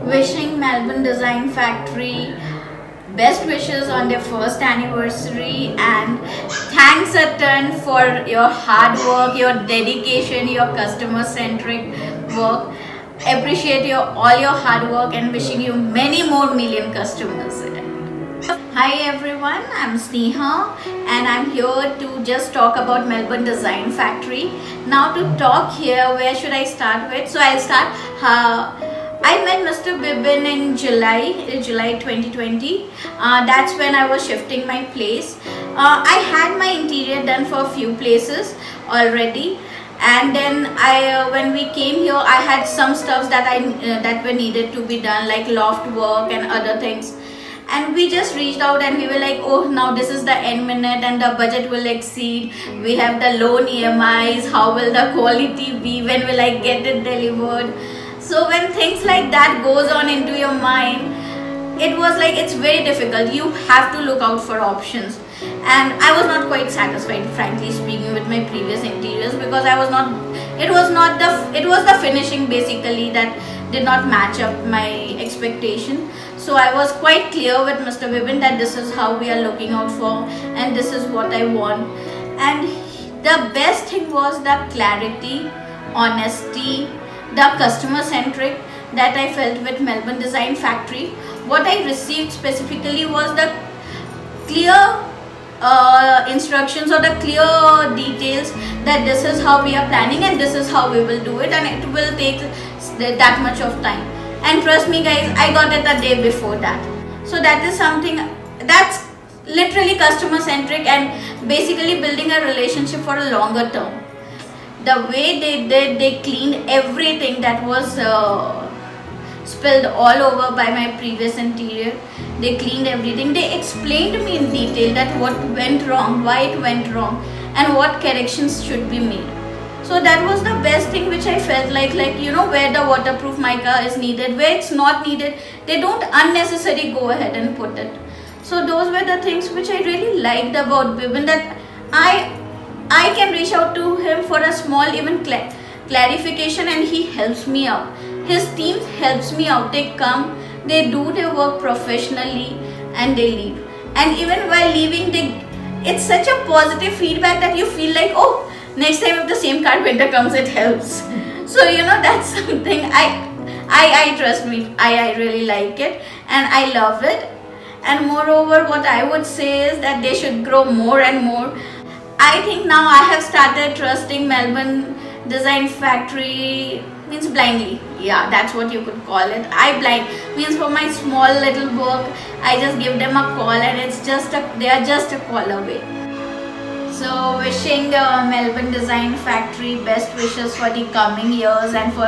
Wishing Melbourne Design Factory best wishes on their first anniversary, and thanks a ton for your hard work, your dedication, your customer centric work. Appreciate all your hard work and wishing you many more million customers. Hi everyone, I'm Sneha and I'm here to just talk about Melbourne Design Factory. Now to talk here, where should I start with? So I'll start. I met Mr. Bibin in July 2020. That's when I was shifting my place. I had my interior done for a few places already, and then when we came here, I had some stuffs that were needed to be done, like loft work and other things. And we just reached out and we were like, oh, now this is the end minute and the budget will exceed. We have the loan EMIs. How will the quality be? When will I get it delivered? So when things like that goes on into your mind, it was like, it's very difficult. You have to look out for options. And I was not quite satisfied, frankly speaking, with my previous interiors, because it was the finishing basically that did not match up my expectation. So I was quite clear with Mr. Bibin that this is how we are looking out for and this is what I want. And the best thing was the clarity, honesty, the customer centric that I felt with Melbourne Design Factory. What I received specifically was the clear instructions or the clear details that this is how we are planning and this is how we will do it, and it will take that much of time. And trust me guys, I got it a day before that. So that is something that's literally customer centric and basically building a relationship for a longer term. The way they cleaned everything that was spilled all over by my previous interior. They cleaned everything. They explained to me in detail that what went wrong, why it went wrong, and what corrections should be made. So that was the best thing which I felt like where the waterproof mica is needed, where it's not needed, they don't unnecessarily go ahead and put it. So those were the things which I really liked about Bibin, that I can reach out to him for a small even clarification and he helps me out. His team helps me out. They come, they do their work professionally and they leave. And even while leaving, it's such a positive feedback that you feel like, oh, next time if the same carpenter comes, it helps. So that's something I trust me, I really like it and I love it. And moreover, what I would say is that they should grow more and more. I think now I have started trusting Melbourne Design Factory means blindly. Yeah, that's what you could call it. I blind means for my small little work, I just give them a call and they are just a call away. So wishing Melbourne Design Factory best wishes for the coming years and for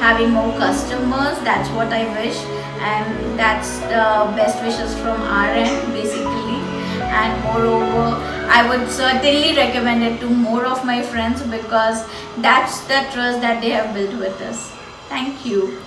having more customers. That's what I wish, and that's the best wishes from our end basically. And moreover, I would certainly recommend it to more of my friends because that's the trust that they have built with us. Thank you.